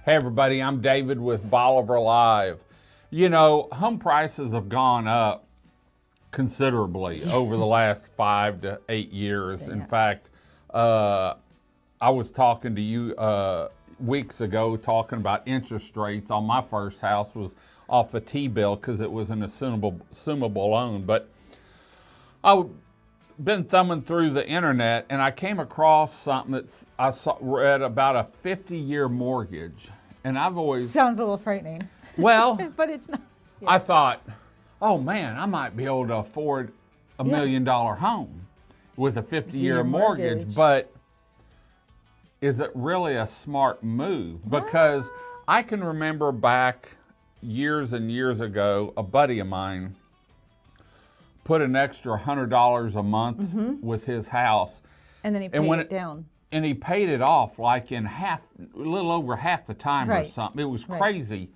Hey everybody, I'm David with Bolivar Live. You know, home prices have gone up considerably over the last 5 to 8 years. In fact, I was talking to you weeks ago talking about interest rates on my first house was off the T-bill because it was an assumable loan. But I've been thumbing through the internet and I came across something that read about a 50-year mortgage. And I've always... Sounds a little frightening. Well, but it's not. Yeah. I thought, oh man, I might be able to afford a $1 million home with a 50-year mortgage. But is it really a smart move? Because I can remember back years and years ago, a buddy of mine put an extra $100 a month with his house. And then he paid it down. And he paid it off like in a little over half the time or something. It was crazy.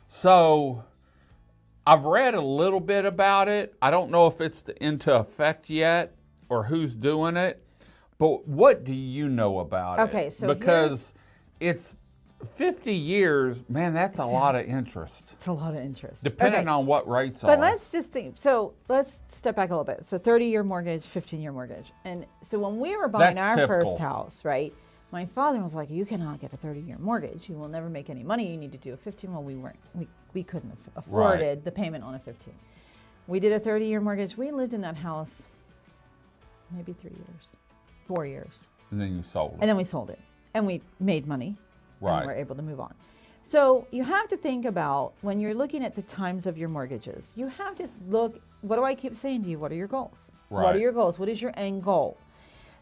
So I've read a little bit about it. I don't know if it's into effect yet or who's doing it. But what do you know about it? Okay, so because it's 50 years, man, that's a lot of interest. It's a lot of interest. Depending on what rates are. But let's just think, so let's step back a little bit. So 30-year mortgage, 15-year mortgage. And so when we were buying our first house, right, my father was like, you cannot get a 30-year mortgage. You will never make any money. You need to do a 15. Well, we couldn't have afforded the payment on a 15. We did a 30-year mortgage. We lived in that house maybe 3 years, 4 years. And then you sold it. And then we sold it. And we made money. Right. And we're able to move on. So you have to think about when you're looking at the times of your mortgages, you have to look, what do I keep saying to you? What are your goals? Right. What are your goals? What is your end goal?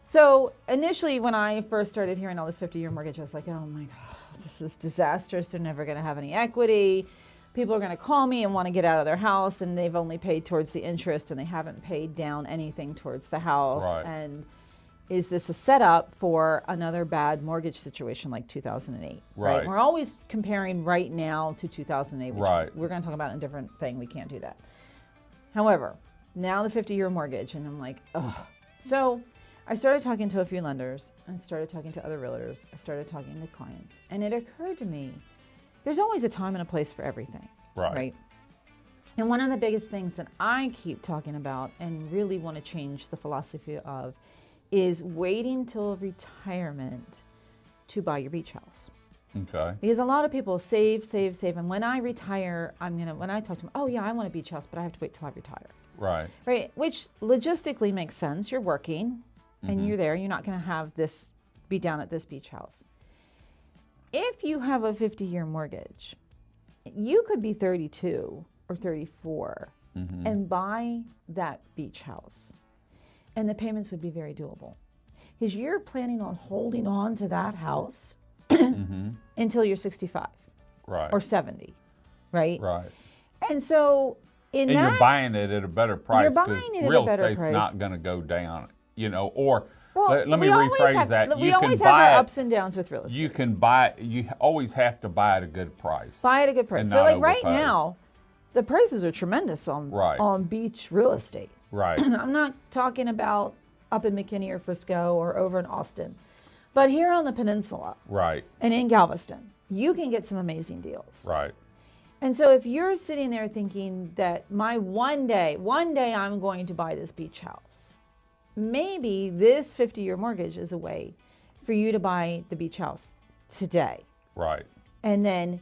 So initially when I first started hearing all this 50-year mortgage, I was like, oh my God, this is disastrous. They're never going to have any equity. People are going to call me and want to get out of their house and they've only paid towards the interest and they haven't paid down anything towards the house. Right. And is this a setup for another bad mortgage situation like 2008? Right. We're always comparing right now to 2008, which we're going to talk about in a different thing. We can't do that. However, now the 50-year mortgage, and I'm like, ugh. So I started talking to a few lenders. I started talking to other realtors. I started talking to clients. And it occurred to me, there's always a time and a place for everything. Right? And one of the biggest things that I keep talking about and really want to change the philosophy of is waiting till retirement to buy your beach house. Okay. Because a lot of people save, and when I retire, when I talk to them, oh yeah, I want a beach house, but I have to wait till I retire. Right. Right, which logistically makes sense. You're working, and you're there. You're not going to have this, be down at this beach house. If you have a 50-year mortgage, you could be 32 or 34 and buy that beach house. And the payments would be very doable. Because you're planning on holding on to that house until you're 65 or 70, right? Right. And so you're buying it at a better price. You're buying it at a better price. Real estate's not going to go down, you know, or let me rephrase that. We always have our ups and downs with real estate. You always have to buy at a good price. Buy at a good price. So like right now, the prices are tremendous on beach real estate. Right. I'm not talking about up in McKinney or Frisco or over in Austin, but here on the peninsula, right, and in Galveston, you can get some amazing deals. Right. And so if you're sitting there thinking that my one day I'm going to buy this beach house, maybe this 50-year mortgage is a way for you to buy the beach house today. Right. And then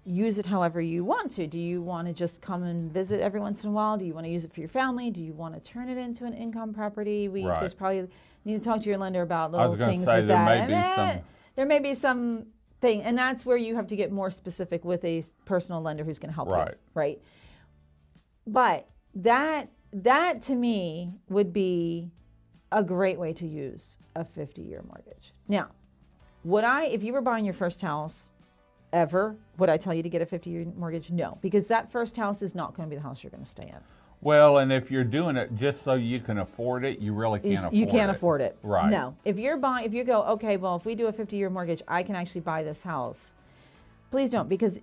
use it however you want to. Do you want to just come and visit every once in a while? Do you want to use it for your family? Do you want to turn it into an income property? There's probably need to talk to your lender about little things with that. There may be some thing, and that's where you have to get more specific with a personal lender who's going to help you, right? But that to me would be a great way to use a 50-year mortgage. Now, if you were buying your first house ever, would I tell you to get a 50-year mortgage? No, because that first house is not going to be the house you're going to stay in. Well, and if you're doing it just so you can afford it, you really can't afford it. You can't afford it. Right. No. If you go, okay, well, if we do a 50-year mortgage, I can actually buy this house. Please don't, because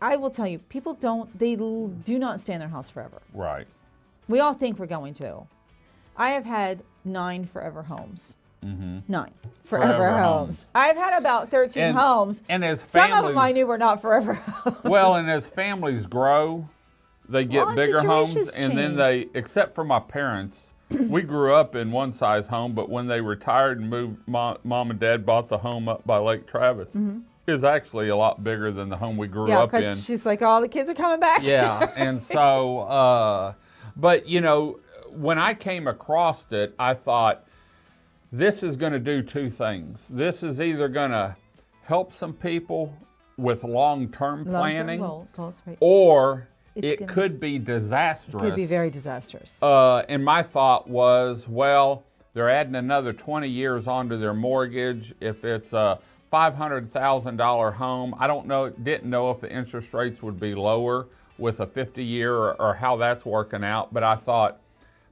I will tell you, people do not stay in their house forever. Right. We all think we're going to. I have had 9 forever homes 9 forever homes. I've had about 13 homes. And as some families, of them I knew were not forever homes. Well, and as families grow, they get bigger homes, and then they, except for my parents, we grew up in one size home, but when they retired and moved, mom and dad bought the home up by Lake Travis. It was actually a lot bigger than the home we grew up in. Yeah, because she's like, all the kids are coming back. Yeah, and so, but you know, when I came across it, I thought, this is going to do two things. This is either going to help some people with long-term planning, or it could be disastrous. It could be very disastrous. And my thought was, well, they're adding another 20 years onto their mortgage. If it's a $500,000 home, I didn't know if the interest rates would be lower with a 50-year or how that's working out. But I thought,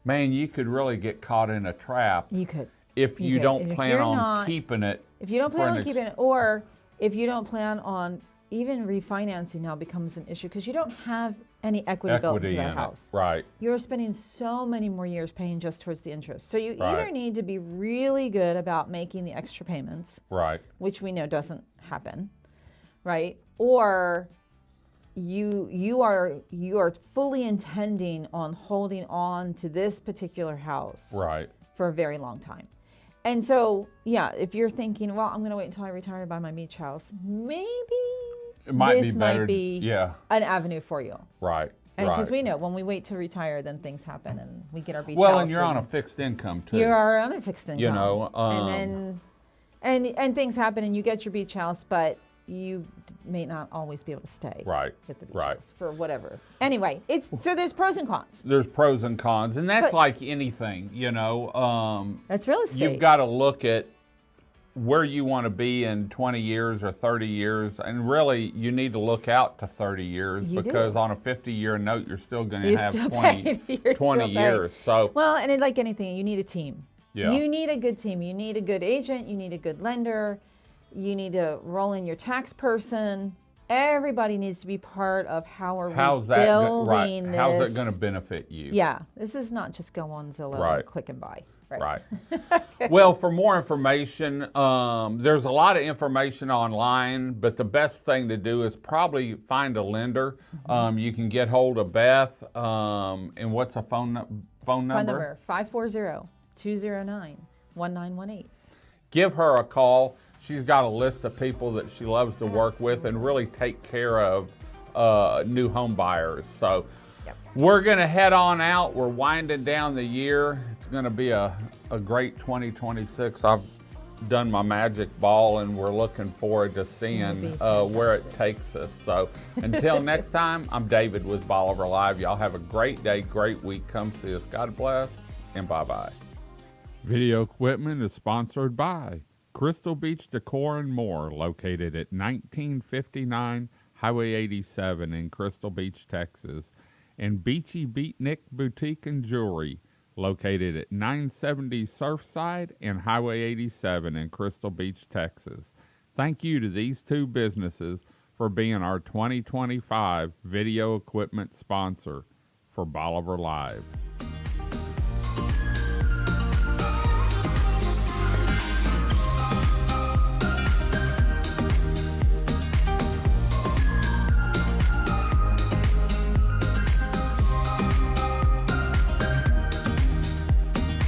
man, you could really get caught in a trap. You could. If you don't plan on keeping it. If you don't plan on keeping it, or if you don't plan on even refinancing now becomes an issue because you don't have any equity built into the house. Right. You're spending so many more years paying just towards the interest. So you either need to be really good about making the extra payments. Right. Which we know doesn't happen. Right? Or you are fully intending on holding on to this particular house. Right. For a very long time. And so, yeah, if you're thinking, well, I'm going to wait until I retire to buy my beach house, maybe it might this be better, might be an avenue for you. Right. And because we know when we wait to retire, then things happen and we get our beach house. Well, and you're on a fixed income too. You are on a fixed income. You know, and then things happen and you get your beach house, but you may not always be able to stay at the beach house for whatever. Anyway, so there's pros and cons. There's pros and cons, and that's like anything, you know. That's real estate. You've got to look at where you want to be in 20 years or 30 years, and really you need to look out to 30 years because on a 50-year note, you're still going to have 20 years. So well, and like anything, you need a team. Yeah. You need a good team. You need a good agent. You need a good lender. You need to roll in your tax person. Everybody needs to be part of how we're building this. How's it going to benefit you? Yeah, this is not just go on Zillow and click and buy. Right. Well, for more information, there's a lot of information online, but the best thing to do is probably find a lender. You can get hold of Beth, and what's a phone number? Phone number, 540-209-1918. Give her a call. She's got a list of people that she loves to work with and really take care of new home buyers. So we're going to head on out. We're winding down the year. It's going to be a great 2026. I've done my magic ball, and we're looking forward to seeing where it takes us. So until next time, I'm David with Bolivar Live. Y'all have a great day, great week. Come see us. God bless, and bye-bye. Video equipment is sponsored by Crystal Beach Decor and More, located at 1959 Highway 87 in Crystal Beach, Texas, and Beachy Beatnik Boutique and Jewelry, located at 970 Surfside and Highway 87 in Crystal Beach, Texas. Thank you to these two businesses for being our 2025 video equipment sponsor for Bolivar Live.